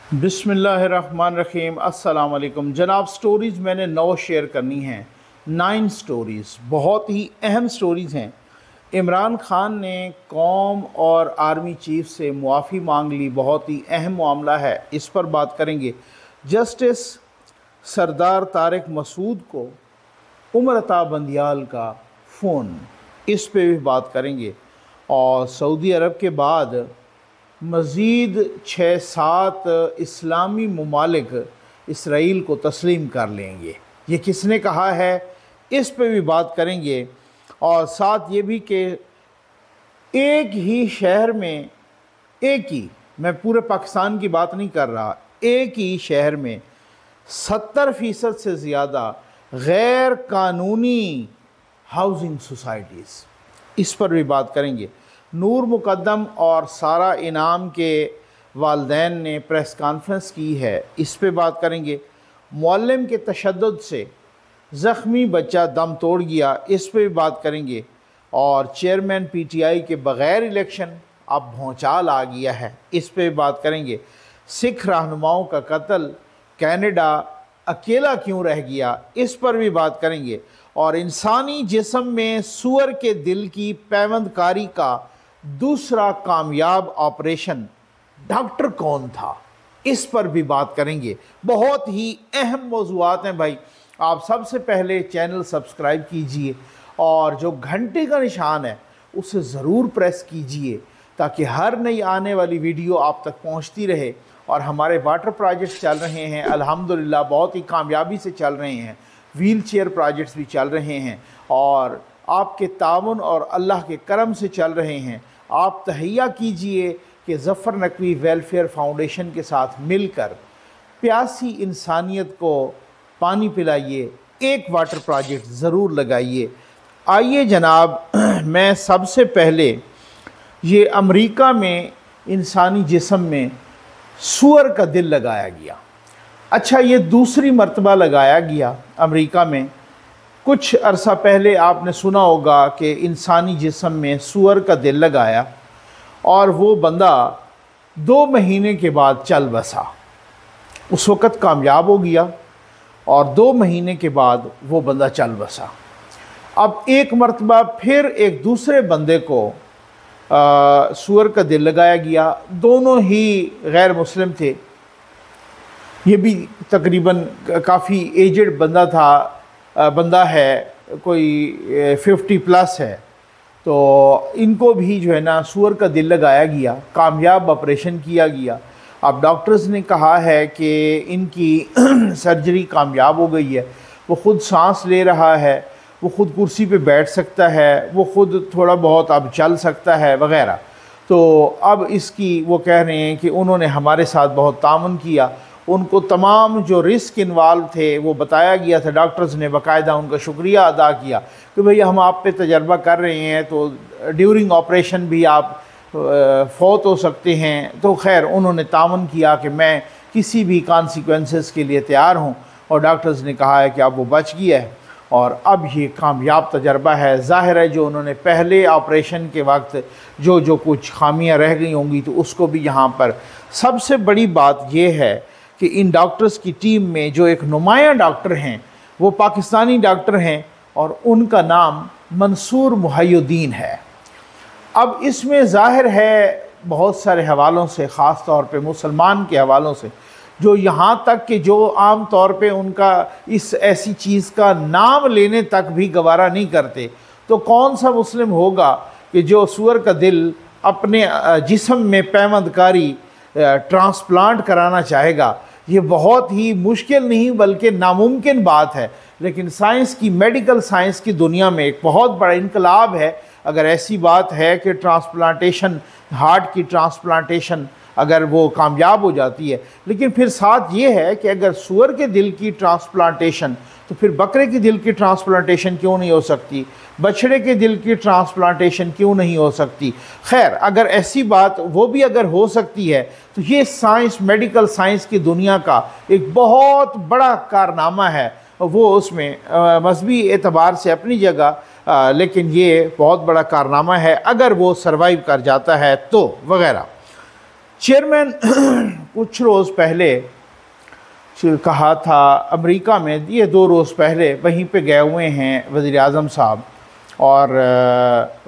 बिस्मिल्लाहिर्रहमानिर्रहीम। अस्सलाम वालेकुम जनाब। स्टोरीज़ मैंने 9 शेयर करनी हैं। 9 स्टोरीज़ बहुत ही अहम स्टोरीज़ हैं। इमरान खान ने कौम और आर्मी चीफ से मुआफ़ी मांग ली, बहुत ही अहम मामला है, इस पर बात करेंगे। जस्टिस सरदार तारिक मसूद को उमर अता बंदियाल का फ़ोन, इस पे भी बात करेंगे। और सऊदी अरब के बाद मज़ीद 6-7 इस्लामी ममालिक इसराइल को तस्लीम कर लेंगे। ये किसने कहा है, इस पे भी बात करेंगे। और साथ ये भी कि एक ही शहर में, एक ही, मैं पूरे पाकिस्तान की बात नहीं कर रहा, एक ही शहर में 70% से ज़्यादा गैर कानूनी हाउसिंग सोसाइटीज़, इस पर भी बात करेंगे। नूर मुकद्दम और सारा इनाम के वालिदैन ने प्रेस कॉन्फ्रेंस की है, इस पे बात करेंगे। मुअल्लिम के तशद्दुद से ज़ख्मी बच्चा दम तोड़ गया, इस पे भी बात करेंगे। और चेयरमैन पीटीआई के बग़ैर इलेक्शन अब भौचाल आ गया है, इस पे भी बात करेंगे। सिख रहनुमाओं का कत्ल, कनाडा अकेला क्यों रह गया, इस पर भी बात करेंगे। और इंसानी जिस्म में सूअर के दिल की पैवंदकारी का दूसरा कामयाब ऑपरेशन डॉक्टर कौन था, इस पर भी बात करेंगे। बहुत ही अहम मौज़ूआत हैं भाई। आप सबसे पहले चैनल सब्सक्राइब कीजिए और जो घंटे का निशान है उसे ज़रूर प्रेस कीजिए ताकि हर नई आने वाली वीडियो आप तक पहुंचती रहे। और हमारे वाटर प्रोजेक्ट्स चल रहे हैं, अल्हम्दुलिल्लाह बहुत ही कामयाबी से चल रहे हैं। व्हील चेयर प्रोजेक्ट्स भी चल रहे हैं और आपके ताउन और अल्लाह के करम से चल रहे हैं। आप तहैया कीजिए कि ज़फ़र नकवी वेलफेयर फाउंडेशन के साथ मिलकर प्यासी इंसानियत को पानी पिलाइए, एक वाटर प्रोजेक्ट ज़रूर लगाइए। आइए जनाब, मैं सबसे पहले ये अमेरिका में इंसानी जिस्म में सूअर का दिल लगाया गया। अच्छा, ये दूसरी मर्तबा लगाया गया अमेरिका में। कुछ अरसा पहले आपने सुना होगा कि इंसानी जिस्म में सूअर का दिल लगाया और वो बंदा 2 महीने के बाद चल बसा। उस वक़्त कामयाब हो गया और 2 महीने के बाद वो बंदा चल बसा। अब एक मर्तबा फिर एक दूसरे बंदे को सूअर का दिल लगाया गया। दोनों ही गैर मुस्लिम थे। ये भी तकरीबन काफ़ी एजड बंदा था, बंदा है, कोई 50+ है। तो इनको भी जो है ना सूअर का दिल लगाया गया, कामयाब ऑपरेशन किया गया। अब डॉक्टर्स ने कहा है कि इनकी सर्जरी कामयाब हो गई है। वो ख़ुद सांस ले रहा है, वो ख़ुद कुर्सी पे बैठ सकता है, वो ख़ुद थोड़ा बहुत अब चल सकता है वग़ैरह। तो अब इसकी वो कह रहे हैं कि उन्होंने हमारे साथ बहुत तामुन किया। उनको तमाम जो रिस्क इन्वॉल्व थे वो बताया गया था। डॉक्टर्स ने बाकायदा उनका शुक्रिया अदा किया कि भैया हम आप पे तजर्बा कर रहे हैं, तो ड्यूरिंग ऑपरेशन भी आप फौत हो सकते हैं। तो खैर उन्होंने तामुन किया कि मैं किसी भी कॉन्सिक्वेंसेस के लिए तैयार हूँ। और डॉक्टर्स ने कहा है कि अब वो बच गया है और अब ये कामयाब तजर्बा है। ज़ाहिर है जो उन्होंने पहले ऑपरेशन के वक्त जो कुछ खामियां रह गई होंगी तो उसको भी यहाँ पर। सबसे बड़ी बात यह है कि इन डॉक्टर्स की टीम में जो एक नुमाया डॉक्टर हैं वो पाकिस्तानी डॉक्टर हैं और उनका नाम मंसूर मुहय्यद्दीन है। अब इसमें ज़ाहिर है बहुत सारे हवालों से, ख़ास तौर पे मुसलमान के हवालों से, जो यहाँ तक कि जो आम तौर पे उनका इस ऐसी चीज़ का नाम लेने तक भी गवारा नहीं करते, तो कौन सा मुस्लिम होगा कि जो सूअर का दिल अपने जिस्म में पैवंदकारी ट्रांसप्लांट कराना चाहेगा। ये बहुत ही मुश्किल नहीं बल्कि नामुमकिन बात है। लेकिन साइंस की, मेडिकल साइंस की दुनिया में एक बहुत बड़ा इनकलाब है अगर ऐसी बात है कि ट्रांसप्लांटेशन, हार्ट की ट्रांसप्लांटेशन अगर वो कामयाब हो जाती है। लेकिन फिर साथ ये है कि अगर सूअर के दिल की ट्रांसप्लांटेशन, तो फिर बकरे के दिल की ट्रांसप्लांटेशन क्यों नहीं हो सकती, बछड़े के दिल की ट्रांसप्लांटेशन क्यों नहीं हो सकती। खैर, अगर ऐसी बात वो भी अगर हो सकती है तो ये साइंस, मेडिकल साइंस की दुनिया का एक बहुत बड़ा कारनामा है। वो उसमें मजहबी एतबार से अपनी जगह, लेकिन ये बहुत बड़ा कारनामा है अगर वो सर्वाइव कर जाता है तो, वगैरह। चेयरमैन कुछ रोज़ पहले कहा था अमेरिका में, ये 2 रोज़ पहले वहीं पे गए हुए हैं वज़ीर आज़म साहब, और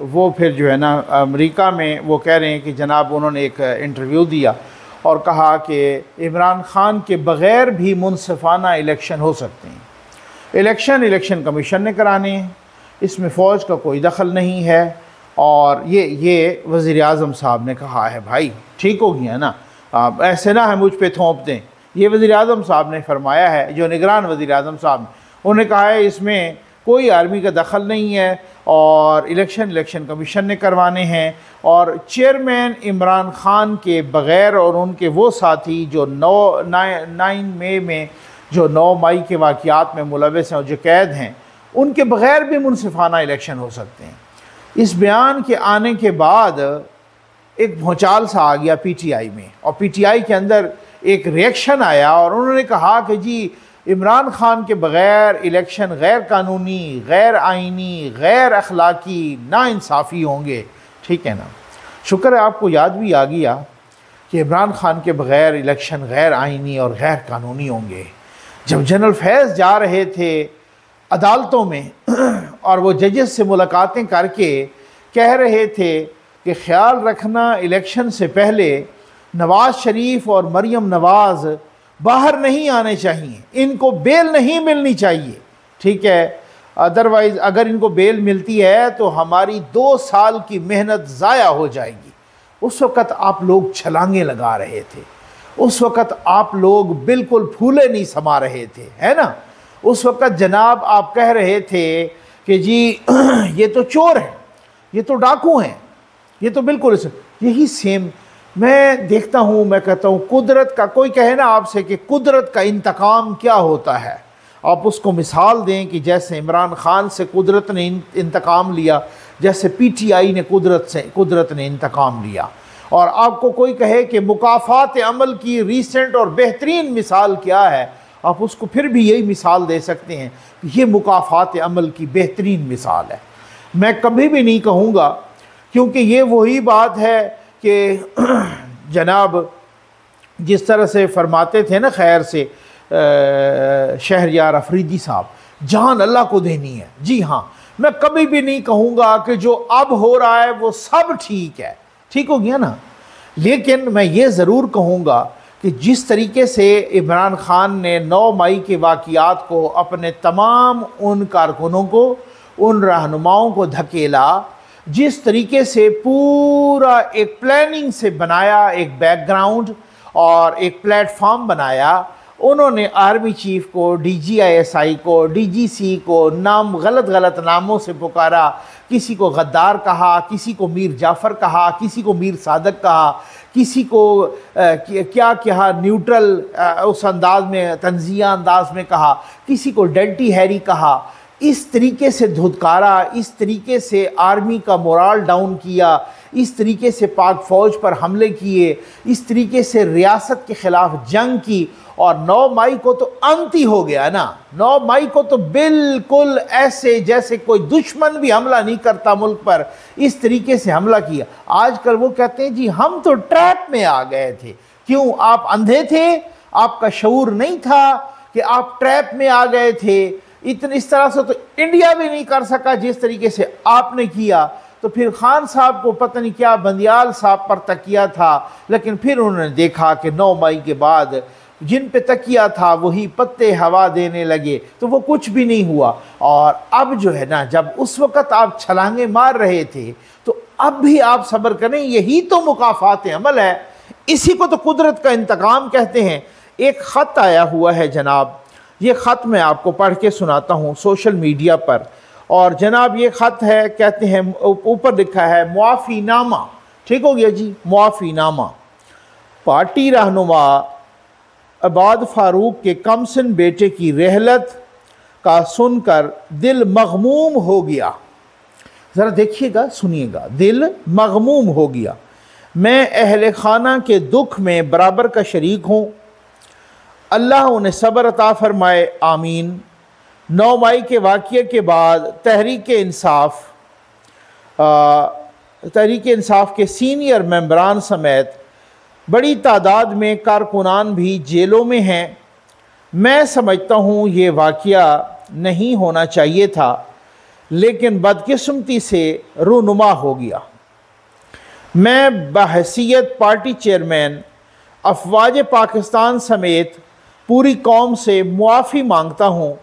वो फिर जो है ना अमेरिका में वो कह रहे हैं कि जनाब उन्होंने एक इंटरव्यू दिया और कहा कि इमरान ख़ान के बग़ैर भी मुनसिफ़ाना इलेक्शन हो सकते हैं। इलेक्शन कमीशन ने कराने हैं, इसमें फ़ौज का कोई दखल नहीं है। और ये वज़ीर आज़म साहब ने कहा है। भाई ठीक हो गया ना, आप ऐसे ना है मुझ पे थोप दें। ये वज़ीर आज़म साहब ने फरमाया है, जो निगरान वज़ीर आज़म साहब ने, उन्होंने कहा है इसमें कोई आर्मी का दखल नहीं है और इलेक्शन कमीशन ने करवाने हैं। और चेयरमैन इमरान ख़ान के बग़ैर और उनके वो साथी जो 9 मई में जो 9 मई के वाक़यात में मुलविस हैं और जो कैद हैं, उनके बग़ैर भी मुनसिफ़ाना इलेक्शन हो सकते हैं। इस बयान के आने के बाद एक भूचाल सा आ गया पीटीआई में, और पीटीआई के अंदर एक रिएक्शन आया और उन्होंने कहा कि जी इमरान ख़ान के बग़ैर इलेक्शन गैर कानूनी, गैर आइनी, गैर अखलाकी, नाइंसाफ़ी होंगे। ठीक है ना, शुक्र है आपको याद भी आ गया कि इमरान ख़ान के बग़ैर इलेक्शन गैर आइनी और गैर कानूनी होंगे। जब जनरल फैज़ जा रहे थे अदालतों में और वो जजेस से मुलाकातें करके कह रहे थे कि ख्याल रखना इलेक्शन से पहले नवाज़ शरीफ और मरियम नवाज़ बाहर नहीं आने चाहिए, इनको बेल नहीं मिलनी चाहिए। ठीक है, अदरवाइज़ अगर इनको बेल मिलती है तो हमारी 2 साल की मेहनत ज़ाया हो जाएगी। उस वक़्त आप लोग छलांगे लगा रहे थे, उस वक़्त आप लोग बिल्कुल फूले नहीं समा रहे थे, है ना। उस वक़्त जनाब आप कह रहे थे कि जी ये तो चोर हैं, ये तो डाकू हैं, ये तो बिल्कुल यही सेम मैं देखता हूँ। मैं कहता हूँ कुदरत का, कोई कहे ना आपसे कि कुदरत का इंतकाम क्या होता है, आप उसको मिसाल दें कि जैसे इमरान ख़ान से कुदरत ने इंतकाम लिया, जैसे पीटीआई ने कुदरत ने इंतकाम लिया। और आपको कोई कहे कि मुकाफ़ात अमल की रीसेंट और बेहतरीन मिसाल क्या है, आप उसको फिर भी यही मिसाल दे सकते हैं कि ये मुकाफ़ात अमल की बेहतरीन मिसाल है। मैं कभी भी नहीं कहूँगा, क्योंकि ये वही बात है कि जनाब जिस तरह से फरमाते थे ना खैर से शहरयार अफरीदी साहब, जान अल्लाह को देनी है। जी हाँ, मैं कभी भी नहीं कहूँगा कि जो अब हो रहा है वो सब ठीक है, ठीक हो गया ना। लेकिन मैं ये ज़रूर कहूँगा कि जिस तरीके से इमरान ख़ान ने 9 मई के वाक़यात को अपने तमाम उन कारकुनों को, उन रहनुमाओं को धकेला, जिस तरीके से पूरा एक प्लानिंग से बनाया, एक बैकग्राउंड और एक प्लेटफॉर्म बनाया, उन्होंने आर्मी चीफ को, DGISI को, DGC को गलत नामों से पुकारा। किसी को गद्दार कहा, किसी को मीर जाफ़र कहा, किसी को मीर सादक कहा, किसी को क्या कहा, न्यूट्रल उस अंदाज में, तंज़िया अंदाज में कहा, किसी को डर्टी हैरी कहा। इस तरीके से धुतकारा, इस तरीके से आर्मी का मोराल डाउन किया, इस तरीके से पाक फ़ौज पर हमले किए, इस तरीके से रियासत के ख़िलाफ़ जंग की। और 9 मई को तो अंत ही हो गया ना। 9 मई को तो बिल्कुल ऐसे जैसे कोई दुश्मन भी हमला नहीं करता मुल्क पर, इस तरीके से हमला किया। आजकल वो कहते हैं जी हम तो ट्रैप में आ गए थे। क्यों? आप अंधे थे? आपका शऊर नहीं था कि आप ट्रैप में आ गए थे? इस तरह से तो इंडिया भी नहीं कर सका जिस तरीके से आपने किया। तो फिर खान साहब को पता नहीं क्या बंदियाल साहब पर तकिया था, लेकिन फिर उन्होंने देखा कि 9 मई के बाद जिन पे तकिया था वही पत्ते हवा देने लगे, तो वो कुछ भी नहीं हुआ। और अब जो है ना, जब उस वक़्त आप छलांगे मार रहे थे, तो अब भी आप सब्र करें। यही तो मुकाफ़ात अमल है, इसी को तो कुदरत का इंतकाम कहते हैं। एक ख़त आया हुआ है जनाब, ये ख़त मैं आपको पढ़ के सुनाता हूँ सोशल मीडिया पर। और जनाब ये ख़त है, कहते हैं ऊपर लिखा है मुआफ़ीनामा। ठीक हो गया जी, मुआफ़ीनामा। पार्टी रहनुमा अबाद फ़ारूक के कमसिन बेटे की रहलत का सुनकर दिल मग़मूम हो गया। ज़रा देखिएगा, सुनिएगा, दिल मग़मूम हो गया। मैं अहले खाना के दुख में बराबर का शरीक हूँ। अल्लाह उन्हें सब्र अता फ़रमाए, आमीन। 9 मई के वाक़ये के बाद तहरीक इंसाफ के सीनियर मेंबरान समेत बड़ी तादाद में कारकुनान भी जेलों में हैं। मैं समझता हूँ ये वाक़या नहीं होना चाहिए था, लेकिन बदकिस्मती से रूनुमा हो गया। मैं बहैसियत पार्टी चेयरमैन अफवाज पाकिस्तान समेत पूरी कौम से मुआफ़ी मांगता हूँ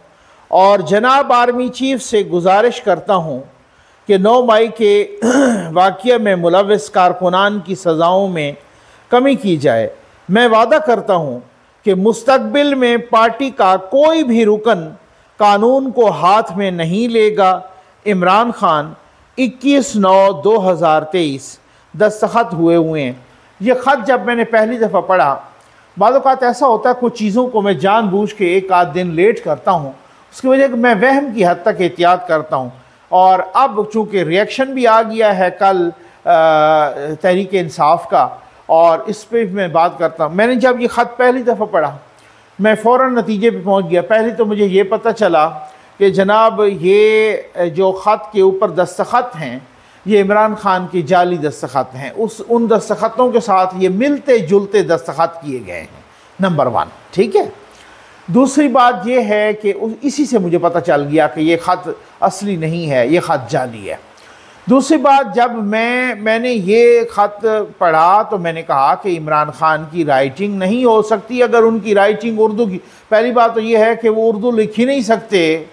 और जनाब आर्मी चीफ से गुजारिश करता हूँ कि 9 मई के वाक़ये में मुलव्वस कारकुनान की सज़ाओं में कमी की जाए। मैं वादा करता हूँ कि मुस्तकबिल में पार्टी का कोई भी रुकन कानून को हाथ में नहीं लेगा। इमरान खान 21/9/2023 दस्तखत हुए हैं। ये ख़त जब मैंने पहली दफ़ा पढ़ा, बाद औक़ात ऐसा होता है कुछ चीज़ों को मैं जानबूझ के एक आध दिन लेट करता हूँ, उसकी वजह से मैं वहम की हद तक एहतियात करता हूँ। और अब चूँकि रिएक्शन भी आ गया है कल तहरीक इंसाफ का, और इस पर मैं बात करता हूँ। मैंने जब ये ख़त पहली दफ़ा पढ़ा, मैं फ़ौरन नतीजे पे पहुँच गया। पहले तो मुझे ये पता चला कि जनाब ये जो ख़त के ऊपर दस्तखत हैं ये इमरान खान की जाली दस्तखत हैं। उन दस्तखतों के साथ ये मिलते जुलते दस्तखत किए गए हैं, नंबर 1। ठीक है। दूसरी बात ये है कि इसी से मुझे पता चल गया कि ये ख़त असली नहीं है, ये ख़त जाली है। दूसरी बात, जब मैंने ये ख़त पढ़ा तो मैंने कहा कि इमरान खान की राइटिंग नहीं हो सकती अगर उनकी राइटिंग उर्दू की। पहली बात तो ये है कि वो उर्दू लिख ही नहीं सकते,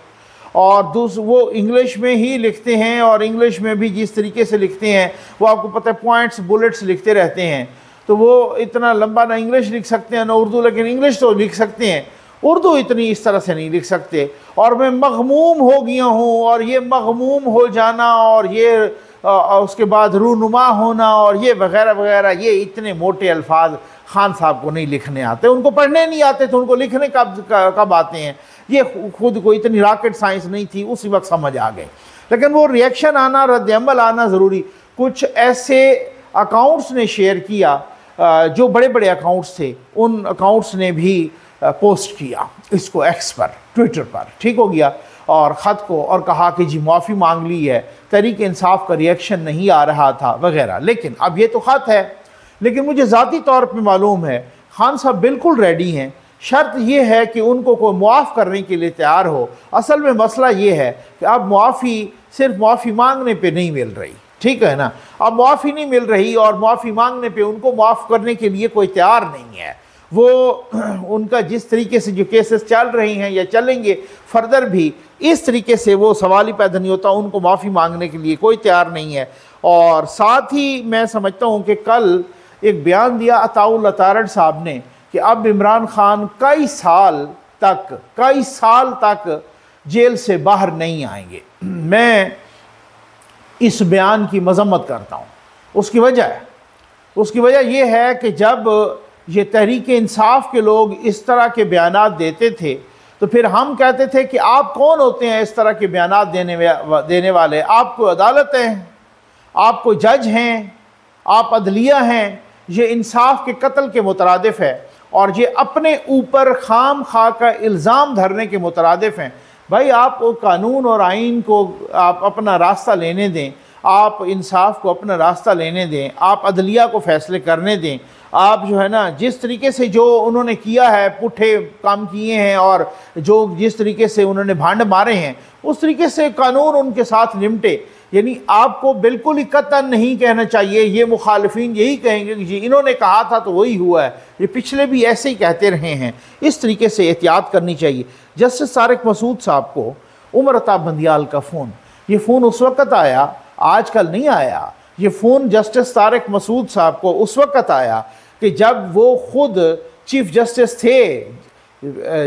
और वो इंग्लिश में ही लिखते हैं, और इंग्लिश में भी जिस तरीके से लिखते हैं वो आपको पता है पॉइंट्स बुलेट्स लिखते रहते हैं। तो वो इतना लंबा ना इंग्लिश लिख सकते हैं ना उर्दू, लेकिन इंग्लिश तो लिख सकते हैं, उर्दू इतनी इस तरह से नहीं लिख सकते। और मैं मग़मूम हो गया हूँ, और ये मग़मूम हो जाना और ये उसके बाद रूनुमा होना और ये वगैरह वगैरह, ये इतने मोटे अल्फाज खान साहब को नहीं लिखने आते, उनको पढ़ने नहीं आते, तो उनको लिखने कब आते हैं। ये खुद को इतनी रॉकेट साइंस नहीं थी, उसी वक्त समझ आ गए। लेकिन वो रिएक्शन आना, रद्द-ए-अमल आना ज़रूरी। कुछ ऐसे अकाउंट्स ने शेयर किया जो बड़े बड़े अकाउंट्स थे, उन अकाउंट्स ने भी पोस्ट किया इसको एक्स पर, ट्विटर पर, ठीक हो गया, और ख़त को, और कहा कि जी माफ़ी मांग ली है, तहरीक इंसाफ का रिएक्शन नहीं आ रहा था वगैरह। लेकिन अब ये तो ख़त है, लेकिन मुझे ज़ाती तौर पे मालूम है खान साहब बिल्कुल रेडी हैं। शर्त ये है कि उनको कोई मुआफ़ करने के लिए तैयार हो। असल में मसला ये है कि अब मुआफ़ी सिर्फ मुआफ़ी मांगने पे नहीं मिल रही, ठीक है ना। अब मुआफ़ी नहीं मिल रही, और मुआफ़ी मांगने पे उनको माफ़ करने के लिए कोई तैयार नहीं है। वो उनका जिस तरीके से जो केसेस चल रही हैं या चलेंगे फर्दर भी, इस तरीके से वो सवाल ही पैदा नहीं होता, उनको माफ़ी मांगने के लिए कोई तैयार नहीं है। और साथ ही मैं समझता हूँ कि कल एक बयान दिया अताउल अतारड़ साहब ने कि अब इमरान खान कई साल तक जेल से बाहर नहीं आएंगे। मैं इस बयान की मजम्मत करता हूँ। उसकी वजह यह है कि जब ये तहरीक इंसाफ के लोग इस तरह के बयानात देते थे तो फिर हम कहते थे कि आप कौन होते हैं इस तरह के बयानात देने वाले। आप कोई अदालत हैं, आप कोई जज हैं, आप अदलिया हैं। ये इंसाफ के कत्ल के मुतरादिफ है, और ये अपने ऊपर खाम खा का इल्ज़ाम धरने के मुतरादिफ हैं। भाई आप कानून और आइन को आप अपना रास्ता लेने दें, आप इंसाफ को अपना रास्ता लेने दें, आप अदलिया को फ़ैसले करने दें। आप जो है ना, जिस तरीके से जो उन्होंने किया है, पुट्ठे काम किए हैं, और जिस तरीके से उन्होंने भांड मारे हैं, उस तरीके से कानून उनके साथ निपटे। यानी आपको बिल्कुल ही कतन नहीं कहना चाहिए। ये मुखालिफिन यही कहेंगे कि जी इन्होंने कहा था तो वही हुआ है, ये पिछले भी ऐसे ही कहते रहे हैं। इस तरीके से एहतियात करनी चाहिए। जस्टिस तारिक मसूद साहब को उमर अताब बंदियाल का फ़ोन, ये फ़ोन उस वक़्त आया, आजकल नहीं आया। ये फ़ोन जस्टिस तारिक मसूद साहब को उस वक़्त आया कि जब वो ख़ुद चीफ़ जस्टिस थे।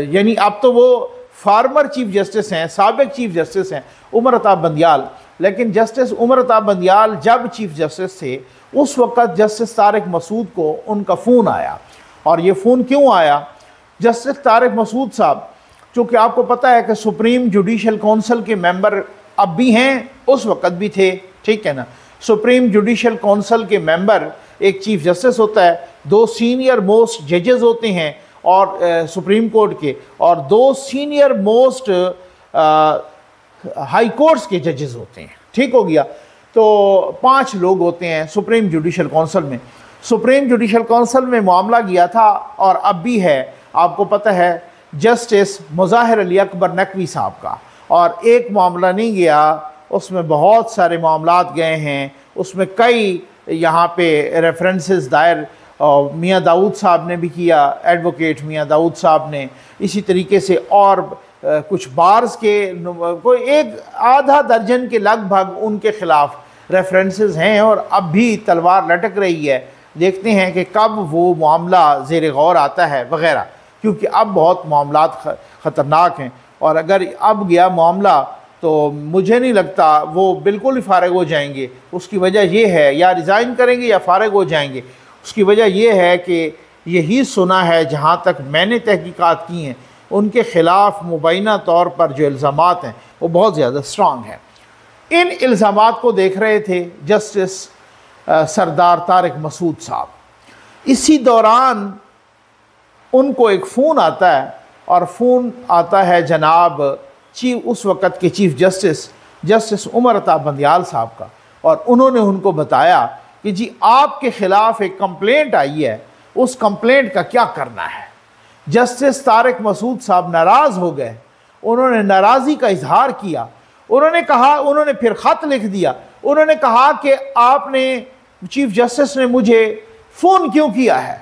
यानी अब तो वो फार्मर चीफ़ जस्टिस हैं, साबिक चीफ़ जस्टिस हैं उमर अताब बंदियाल। लेकिन जस्टिस उमर अताब बंदियाल जब चीफ़ जस्टिस थे, उस वक़्त जस्टिस तारिक मसूद को उनका फ़ोन आया। और ये फ़ोन क्यों आया? जस्टिस तारिक मसूद साहब, चूँकि आपको पता है कि सुप्रीम जुडिशल काउंसिल के मेंबर अब भी हैं, उस वक़्त भी थे, ठीक है ना। सुप्रीम जुडिशल काउंसिल के मेंबर एक चीफ़ जस्टिस होता है, 2 सीनियर मोस्ट जजेस होते हैं और सुप्रीम कोर्ट के, और 2 सीनियर मोस्ट हाई कोर्ट्स के जजेस होते हैं, ठीक हो गया। तो 5 लोग होते हैं सुप्रीम जुडिशल काउंसिल में। सुप्रीम जुडिशल काउंसिल में मामला गया था और अब भी है, आपको पता है, जस्टिस मुज़ाहिर अली अकबर नकवी साहब का। और एक मामला नहीं गया, उसमें बहुत सारे मामलात गए हैं, उसमें कई यहाँ पे रेफरेंसेस दायर मियाँ दाऊद साहब ने भी किया, एडवोकेट मियाँ दाऊद साहब ने, इसी तरीके से और कुछ बार्स के कोई एक आधा दर्जन के लगभग उनके ख़िलाफ़ रेफरेंसेस हैं और अब भी तलवार लटक रही है। देखते हैं कि कब वो मामला ज़ेर गौर आता है वग़ैरह, क्योंकि अब बहुत मामलात ख़तरनाक हैं और अगर अब गया मामला तो मुझे नहीं लगता वो बिल्कुल ही फ़ारिग हो जाएंगे। उसकी वजह ये है, या रिज़ाइन करेंगे या फ़ारिग हो जाएंगे। उसकी वजह ये है कि यही सुना है, जहाँ तक मैंने तहकीकात की हैं, उनके ख़िलाफ़ मुबैना तौर पर जो इल्ज़ामात हैं वो बहुत ज़्यादा स्ट्रॉन्ग हैं। इन इल्ज़ामात को देख रहे थे जस्टिस सरदार तारिक मसूद साहब। इसी दौरान उनको एक फ़ोन आता है और फ़ोन आता है जनाब उस वक़्त के चीफ़ जस्टिस उमर अता बंदियाल साहब का, और उन्होंने उनको बताया कि जी आपके ख़िलाफ़ एक कंप्लेंट आई है, उस कंप्लेंट का क्या करना है। जस्टिस तारिक मसूद साहब नाराज़ हो गए, उन्होंने नाराज़गी का इजहार किया। उन्होंने फिर ख़त लिख दिया, उन्होंने कहा कि आपने चीफ़ जस्टिस ने मुझे फ़ोन क्यों किया है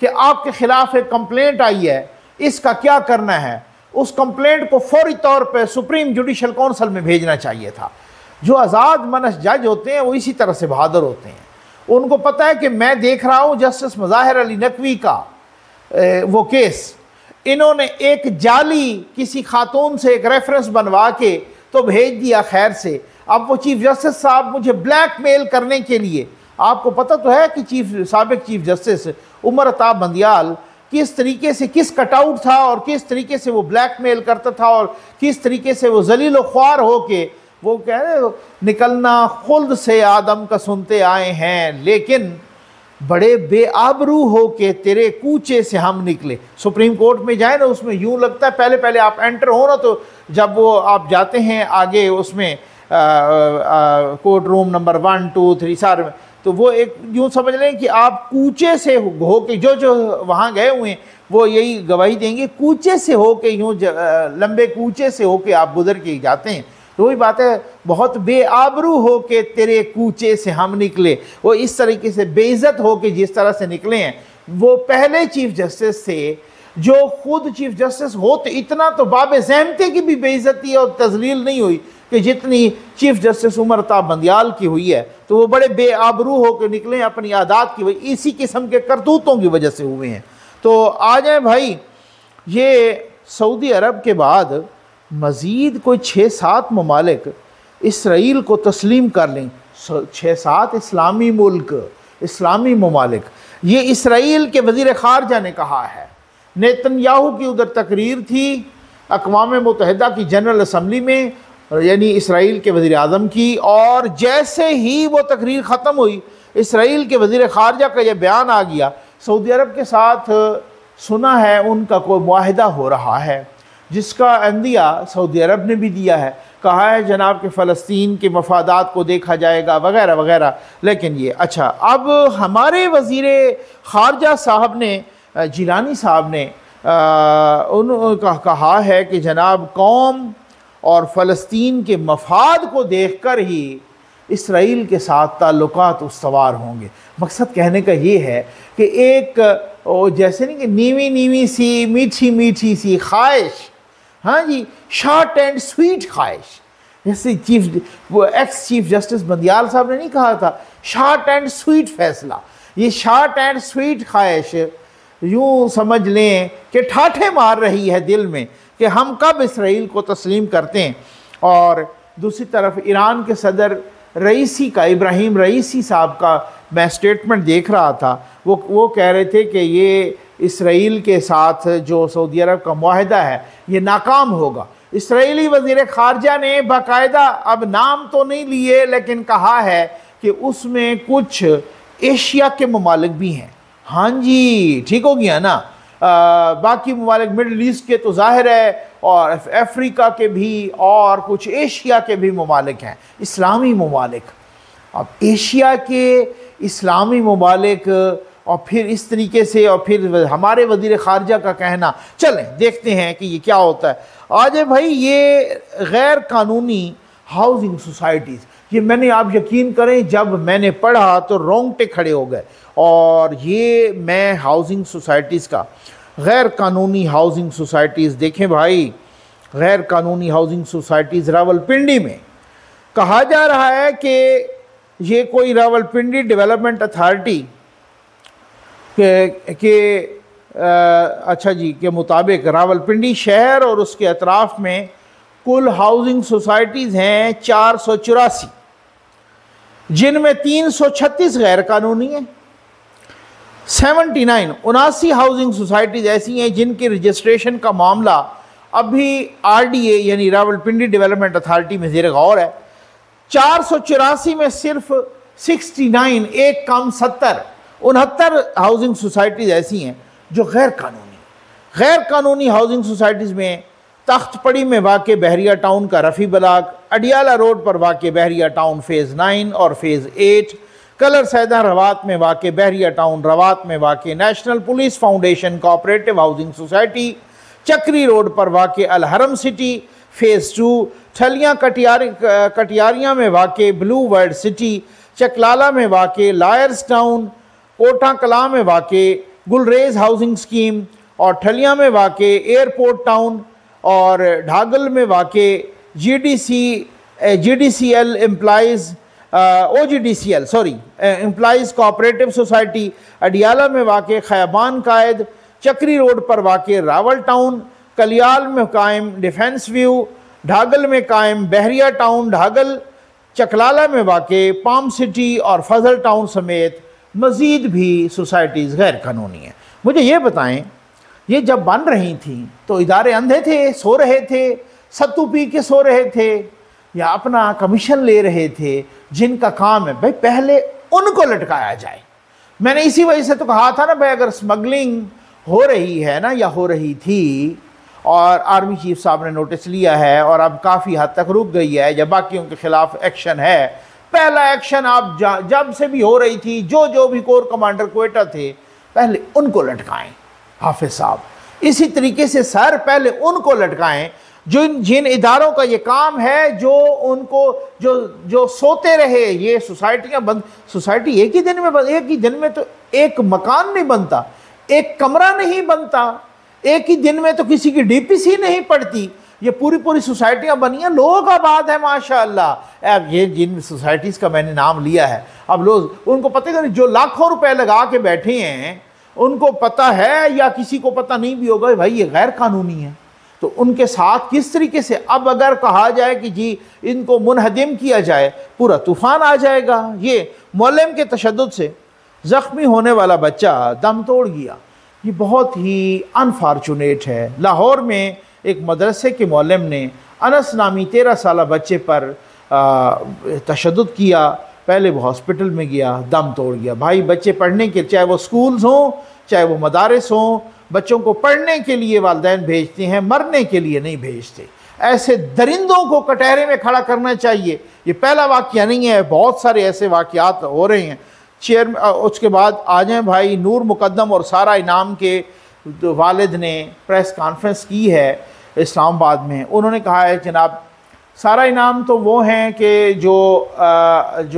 कि आपके ख़िलाफ़ एक कंप्लेंट आई है, इसका क्या करना है। उस कंप्लेंट को फौरी तौर पर सुप्रीम जुडिशल काउंसिल में भेजना चाहिए था। जो आज़ाद मनस जज होते हैं वो इसी तरह से बहादुर होते हैं, उनको पता है कि मैं देख रहा हूँ जस्टिस मुज़ाहिर अली नकवी का वो केस, इन्होंने एक जाली किसी खातून से एक रेफरेंस बनवा के तो भेज दिया खैर से। अब वो चीफ़ जस्टिस साहब मुझे ब्लैकमेल करने के लिए, आपको पता तो है कि साबिक चीफ़ जस्टिस उमर अता बंदियाल किस तरीके से, किस कटआउट था और किस तरीके से वो ब्लैकमेल करता था और किस तरीके से वो जलील व ख्वार हो के वो कह रहे निकलना खुल्द से आदम का सुनते आए हैं, लेकिन बड़े बेआबरू हो के तेरे कूचे से हम निकले। सुप्रीम कोर्ट में जाए ना, उसमें यूँ लगता है पहले पहले आप एंटर हो ना, तो जब वो आप जाते हैं आगे उसमें कोर्ट रूम नंबर 1 2 3 सारे में, तो वो एक यूँ समझ लें कि आप कूचे से हो के, जो वहाँ गए हुए हैं वो यही गवाही देंगे, कूचे से हो के यूँ लंबे कूचे से हो के आप गुजर के जाते हैं। तो वही बात है, बहुत बेआबरू हो के तेरे कूचे से हम निकले। वो इस तरीके से बेइज्जत हो के जिस तरह से निकले हैं, वो पहले चीफ जस्टिस थे जो खुद चीफ जस्टिस होते, इतना तो बाबे ज़हमते की भी बेइज्जती और तजलील नहीं हुई कि जितनी चीफ जस्टिस उमर अता बंदियाल की हुई है। तो वो बड़े बेआबरू हो के निकले अपनी आदात की वजह, इसी किस्म के करतूतों की वजह से हुए हैं। तो आ जाए भाई, ये सऊदी अरब के बाद मज़ीद कोई 6-7 ममालिक इसराइल को तस्लीम कर लें, 6-7 इस्लामी मुल्क, इस्लामी ममालिक। ये इसराइल के वज़ीर ख़ारजा ने कहा है। नेतन्याहू की उधर तकरीर थी अक़वाम मुत्तहिदा की जनरल असम्बली में, यानी इसराइल के वज़ीर आज़म की, और जैसे ही वो तकरीर ख़त्म हुई, इसराइल के वज़ीर ख़ारजा का यह बयान आ गया, सऊदी अरब के साथ सुना है उनका कोई मुआहिदा हो रहा है, जिसका अंदिया सऊदी अरब ने भी दिया है। कहा है जनाब कि फ़लस्तीन के मफादात को देखा जाएगा वगैरह वगैरह। लेकिन ये अच्छा, अब हमारे वज़ीर ख़ारजा साहब ने, जिलानी साहब ने उनका कहा है कि जनाब कौम और फ़लस्तीन के मफाद को देख कर ही इसराइल के साथ ताल्लुकात उस्तवार होंगे। मकसद कहने का ये है कि एक जैसे नहीं कि नीवी नीवी सी मीठी मीठी सी ख्वाहिश, हाँ जी, शॉर्ट एंड स्वीट ख्वाहिश, जैसे वो एक्स चीफ जस्टिस बंदियाल साहब ने नहीं कहा था शॉर्ट एंड स्वीट फैसला। ये शॉर्ट एंड स्वीट ख्वाहिश यूँ समझ लें कि ठाठे मार रही है दिल में कि हम कब इसराइल को तस्लीम करते हैं। और दूसरी तरफ ईरान के सदर रईसी का, इब्राहिम रईसी साहब का मैं स्टेटमेंट देख रहा था, वो कह रहे थे कि ये इसराइल के साथ जो सऊदी अरब का मुआहिदा है ये नाकाम होगा। इसराइली वज़ीर ख़ारजा ने बाकायदा, अब नाम तो नहीं लिए, लेकिन कहा है कि उसमें कुछ एशिया के ममालिक भी हैं। हाँ जी, ठीक हो गया ना। बाकी ममालिक मिडल ईस्ट के तो ज़ाहिर है, और अफ्रीका के भी, और कुछ एशिया के भी ममालिक हैं, इस्लामी ममालिक। अब एशिया के इस्लामी ममालिक और फिर इस तरीके से, और फिर हमारे वज़ीर ख़ारजा का कहना। चलें देखते हैं कि ये क्या होता है। आज है भाई ये गैर कानूनी हाउसिंग सोसाइटीज़, ये मैंने, आप यकीन करें, जब मैंने पढ़ा तो रोंगटे खड़े हो गए। और ये मैं हाउसिंग सोसाइटीज़ का, गैर कानूनी हाउसिंग सोसाइटीज़ देखें भाई, गैर कानूनी हाउसिंग सोसाइटीज़ रावलपिंडी में कहा जा रहा है कि ये कोई रावलपिंडी डेवलपमेंट अथॉरिटी के मुताबिक रावलपिंडी शहर और उसके अतराफ़ में कुल हाउसिंग सोसाइटीज़ हैं 484, जिनमें 336 गैर कानूनी हैं। 79 हाउसिंग सोसाइटीज़ ऐसी हैं जिनके रजिस्ट्रेशन का मामला अभी RDA यानी रावलपिंडी डेवलपमेंट अथॉरिटी में ज़ेर गौर है। 484 में सिर्फ 69, एक कम 70, 69 हाउसिंग सोसाइटीज़ ऐसी हैं जो गैर कानूनी हाउसिंग सोसाइटीज़ में तख्तपड़ी में वाक़ बहरिया टाउन का रफ़ी बलाक, अडियाला रोड पर वाक़ बहरिया टाउन फ़ेज़ 9 और फ़ेज़ 8, कलर सैदा रवात में वाक़ बहरिया टाउन, रवात में वाक़ national police foundation cooperative housing society, चक्री रोड पर वाक़ अल हरम सिटी फ़ेज़ 2, ठलियाँ कटियारियाँ में वाक़ ब्लू वर्ल्ड सिटी, चकलाला में वाक़ लायर्स टाउन, कोटा कला में वाक़ गुलरेज हाउसिंग स्कीम और ठलियाँ में वाक़ एयरपोर्ट टाउन, और ढागल में वाक़ GDCL एम्प्लाइज़ कोऑपरेटिव सोसाइटी, अडियाला में वाक़ खैबान कायद, चक्री रोड पर वाक़ रावल टाउन, कलियाल में कायम डिफेंस व्यू, ढागल में कायम बहरिया टाउन ढागल, चकलाला में वाक़ पाम सिटी और फजल टाउन समेत मज़ीद भी सोसाइटीज़ गैर कानूनी हैं। मुझे ये बताएं, ये जब बन रही थी तो इदारे अंधे थे, सो रहे थे, सत्तू पी के सो रहे थे, या अपना कमीशन ले रहे थे? जिनका काम है भाई पहले उनको लटकाया जाए। मैंने इसी वजह से तो कहा था ना भाई, अगर स्मगलिंग हो रही है ना, या हो रही थी, और आर्मी चीफ साहब ने नोटिस लिया है और अब काफ़ी हद तक रुक गई है, या बाकियों के ख़िलाफ़ एक्शन है, पहला एक्शन आप जब से भी हो रही थी, जो भी कोर कमांडर क्वेटा थे, पहले उनको लटकाएं। हाफिज़ साहब इसी तरीके से सर पहले उनको लटकाएं जिन इदारों का ये काम है, जो उनको जो सोते रहे। ये सोसाइटियाँ बंद, सोसाइटी एक ही दिन में तो एक मकान नहीं बनता, एक कमरा नहीं बनता, एक ही दिन में तो किसी की DPC नहीं पड़ती। ये पूरी सोसाइटियाँ बनी हैं, लोग आबाद है माशाअल्लाह। अब ये जिन सोसाइटीज़ का मैंने नाम लिया है, अब लोग उनको पता नहीं, जो लाखों रुपए लगा के बैठे हैं उनको पता है, या किसी को पता नहीं भी होगा भाई ये गैर कानूनी है, तो उनके साथ किस तरीके से अब अगर कहा जाए कि जी इनको मुनहदिम किया जाए, पूरा तूफ़ान आ जाएगा। ये मौलम के तशद्दुद से ज़ख्मी होने वाला बच्चा दम तोड़ गया, ये बहुत ही अनफॉर्चुनेट है। लाहौर में एक मदरसे के मौलम ने अनस नामी 13 साल बच्चे पर तशद्दुद किया। पहले वो हॉस्पिटल में गया, दम तोड़ गया। भाई बच्चे पढ़ने के, चाहे वो स्कूल्स हों चाहे वो मदारिस हों, बच्चों को पढ़ने के लिए वालिदैन भेजते हैं, मरने के लिए नहीं भेजते। ऐसे दरिंदों को कटहरे में खड़ा करना चाहिए। ये पहला वाक़या नहीं है, बहुत सारे ऐसे वाक़यात हो रहे हैं। उसके बाद आ जाएँ भाई, नूर मुकद्दम और सारा इनाम के वालिद ने प्रेस कॉन्फ्रेंस की है इस्लामाबाद में। उन्होंने कहा है जनाब, सारा इनाम तो वो हैं कि जो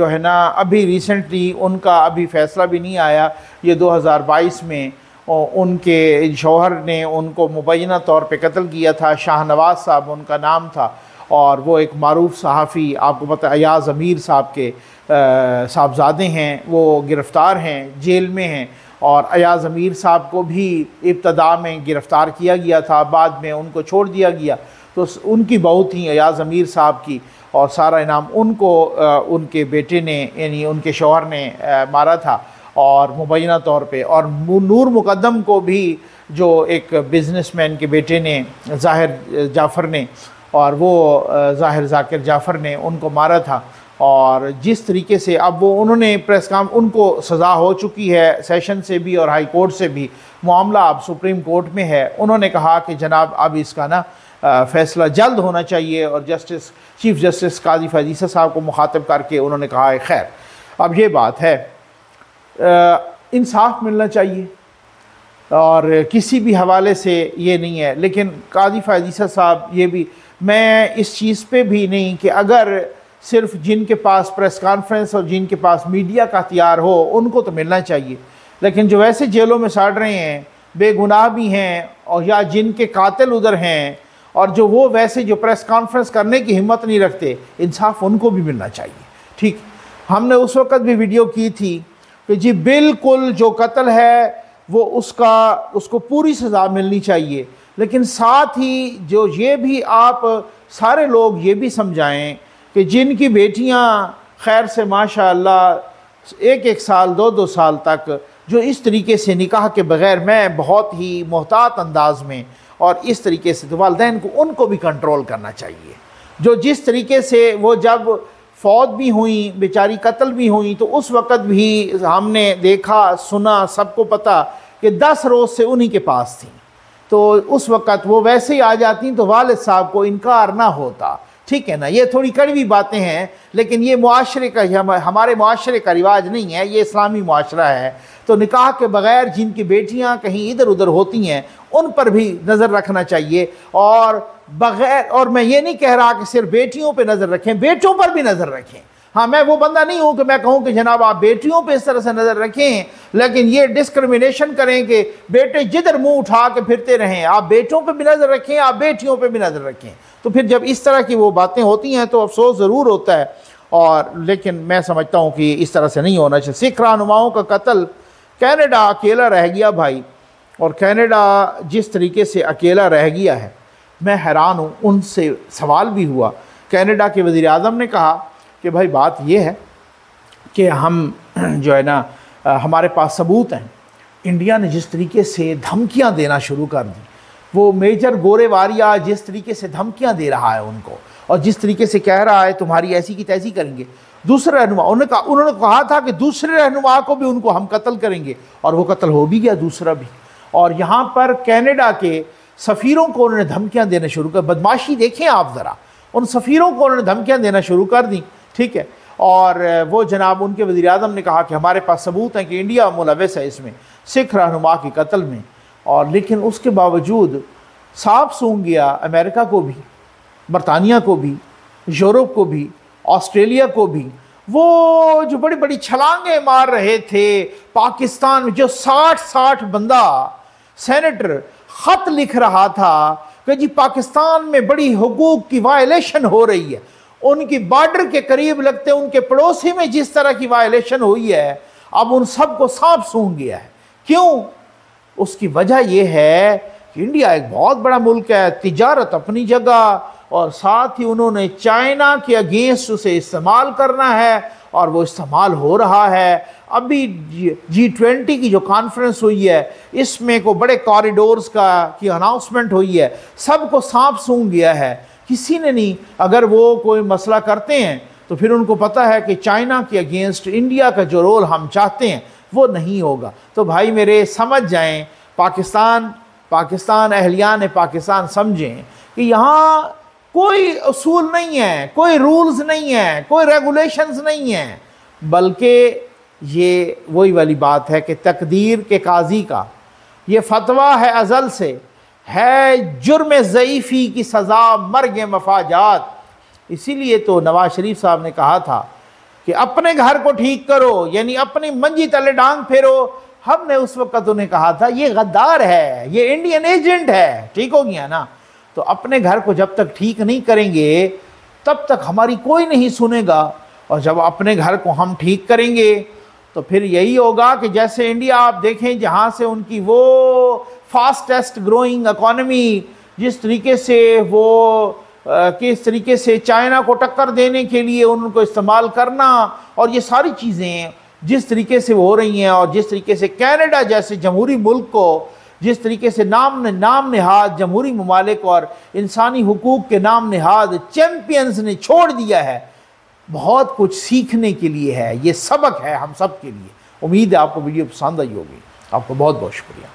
है ना, अभी रिसेंटली उनका अभी फ़ैसला भी नहीं आया। ये 2022 में उनके शौहर ने उनको मुबैना तौर पे कत्ल किया था। शाहनवाज साहब उनका नाम था, और वो एक मारूफ सहाफ़ी, आपको पता है अयाज़ अमीर साहब के साहबजादे हैं, वो गिरफ़्तार हैं, जेल में हैं। और अयाज़ अमीर साहब को भी इब्तदा में गिरफ़्तार किया गया था, बाद में उनको छोड़ दिया गया। तो उनकी बहू थी अयाज़ अमीर साहब की, और सारा इनाम उनको उनके बेटे ने, यानी उनके शौहर ने मारा था, और मुबैना तौर पे। और नूर मुकद्दम को भी, जो एक बिज़नेसमैन के बेटे ने, ज़ाहिर जाफ़र ने, और वो ज़ाहिर ज़ाकिर जाफ़र ने उनको मारा था। और जिस तरीके से अब वो उन्होंने प्रेस काम, उनको सज़ा हो चुकी है सेशन से भी और हाई कोर्ट से भी, मामला अब सुप्रीम कोर्ट में है। उन्होंने कहा कि जनाब अब इसका ना फ़ैसला जल्द होना चाहिए, और चीफ़ जस्टिस काजी फ़ैज़ीसा साहब को मुखातिब करके उन्होंने कहा है खैर अब ये बात है। इंसाफ मिलना चाहिए और किसी भी हवाले से ये नहीं है। लेकिन काजी फ़ायज़ साहब, ये भी मैं इस चीज़ पे भी नहीं कि अगर सिर्फ जिनके पास प्रेस कॉन्फ्रेंस और जिनके पास मीडिया का हथियार हो उनको तो मिलना चाहिए, लेकिन जो वैसे जेलों में सड़ रहे हैं, बेगुनाह भी हैं, और या जिनके कातिल उधर हैं, और जो वो वैसे जो प्रेस कॉन्फ्रेंस करने की हिम्मत नहीं रखते, इंसाफ उनको भी मिलना चाहिए। ठीक, हमने उस वक़्त भी वीडियो की थी कि जी बिल्कुल जो कत्ल है वो उसको पूरी सज़ा मिलनी चाहिए, लेकिन साथ ही जो ये भी आप सारे लोग ये भी समझाएं कि जिनकी बेटियां खैर से माशाअल्लाह एक साल 2 साल तक जो इस तरीके से निकाह के बग़ैर, मैं बहुत ही मोहतात अंदाज में और इस तरीके से, तो वालिदैन को उनको भी कंट्रोल करना चाहिए। जो जिस तरीके से वो जब फौत भी हुई, बेचारी कत्ल भी हुई, तो उस वक़्त भी हमने देखा, सुना, सबको पता कि 10 रोज़ से उन्हीं के पास थी, तो उस वक़्त वो वैसे ही आ जाती तो वालिद साहब को इनकार ना होता। ठीक है ना, ये थोड़ी कड़वी बातें हैं, लेकिन ये मुआशरे का, हमारे मुआशरे का रिवाज नहीं है, ये इस्लामी मुआशरा है। तो निकाह के बग़ैर जिनकी बेटियां कहीं इधर उधर होती हैं उन पर भी नज़र रखना चाहिए, और मैं ये नहीं कह रहा कि सिर्फ बेटियों पे नज़र रखें, बेटों पर भी नज़र रखें। हाँ, मैं वो बंदा नहीं हूँ कि मैं कहूँ कि जनाब आप बेटियों पे इस तरह से नज़र रखें, लेकिन ये डिस्क्रिमिनेशन करें कि बेटे जिधर मुंह उठा के फिरते रहें। आप बेटों पे भी नज़र रखें, आप बेटियों पे भी नज़र रखें। तो फिर जब इस तरह की वो बातें होती हैं तो अफसोस ज़रूर होता है, और लेकिन मैं समझता हूँ कि इस तरह से नहीं होना चाहिए। सिख रहनुमाओं का कत्ल, कनाडा अकेला रह गया भाई, और कनाडा जिस तरीके से अकेला रह गया है, मैं हैरान हूँ। उनसे सवाल भी हुआ, कनाडा के वज़ीर आज़म ने कहा कि भाई बात यह है कि हम जो है ना, हमारे पास सबूत हैं। इंडिया ने जिस तरीके से धमकियां देना शुरू कर दी, वो मेजर गोरेवारिया जिस तरीके से धमकियां दे रहा है उनको, और जिस तरीके से कह रहा है तुम्हारी ऐसी की तैसी करेंगे। दूसरे रहनुमा, उन्होंने कहा था कि दूसरे रहनुमा को भी उनको हम कत्ल करेंगे, और वो कत्ल हो भी गया दूसरा भी। और यहाँ पर कनाडा के सफ़ीरों को उन्होंने धमकियाँ देना शुरू कर, बदमाशी देखें आप ज़रा, उन सफ़ीरों को उन्होंने धमकियाँ देना शुरू कर दी। ठीक है, और वो जनाब उनके वज़ीर आज़म ने कहा कि हमारे पास सबूत हैं कि इंडिया मुलव्वस है इसमें, सिख रहनुमा के कत्ल में। और लेकिन उसके बावजूद साफ सूंघ गया अमेरिका को भी, बरतानिया को भी, यूरोप को भी, ऑस्ट्रेलिया को भी। वो जो बड़ी बड़ी छलांगे मार रहे थे पाकिस्तान में, जो 60 बंदा सेनेटर ख़त लिख रहा था कि जी पाकिस्तान में बड़ी हुकूक की वायलेशन हो रही है, उनकी बॉर्डर के करीब लगते उनके पड़ोसी में जिस तरह की वायलेशन हुई है, अब उन सब को सांप सूंघ गया है। क्यों? उसकी वजह यह है कि इंडिया एक बहुत बड़ा मुल्क है, तिजारत अपनी जगह, और साथ ही उन्होंने चाइना के अगेंस्ट उसे इस्तेमाल करना है, और वो इस्तेमाल हो रहा है। अभी G20 की जो कॉन्फ्रेंस हुई है, इसमें को बड़े कॉरिडोर्स की अनाउंसमेंट हुई है, सबको सांप सूंघ गया है, किसी ने नहीं। अगर वो कोई मसला करते हैं तो फिर उनको पता है कि चाइना के अगेंस्ट इंडिया का जो रोल हम चाहते हैं वो नहीं होगा। तो भाई मेरे समझ जाएं, पाकिस्तान अहलियान पाकिस्तान समझें कि यहाँ कोई उसूल नहीं है, कोई रूल्स नहीं है, कोई रेगुलेशंस नहीं है, बल्कि ये वही वाली बात है कि तकदीर के काजी का ये फतवा है अज़ल से, है जुर्म ज़ईफ़ी की सज़ा मर्ग मफाजात। इसीलिए तो नवाज शरीफ साहब ने कहा था कि अपने घर को ठीक करो, यानी अपनी मंजी तले डांग फेरो। हमने उस वक़्त उन्हें कहा था ये गद्दार है, ये इंडियन एजेंट है, ठीक हो गया ना। तो अपने घर को जब तक ठीक नहीं करेंगे तब तक हमारी कोई नहीं सुनेगा, और जब अपने घर को हम ठीक करेंगे तो फिर यही होगा कि जैसे इंडिया आप देखें, जहाँ से उनकी वो फास्टेस्ट ग्रोइंग इकॉनमी, जिस तरीके से वो किस तरीके से चाइना को टक्कर देने के लिए उनको इस्तेमाल करना, और ये सारी चीज़ें जिस तरीके से वो हो रही हैं, और जिस तरीके से कनाडा जैसे जमहूरी मुल्क को जिस तरीके से नाम नहाद जमहूरी ममालिक और इंसानी हुकूक के नाम नहाद चैम्पियंस ने छोड़ दिया है, बहुत कुछ सीखने के लिए है। ये सबक है हम सब के लिए। उम्मीद है आपको वीडियो पसंद आई होगी। आपको बहुत बहुत शुक्रिया।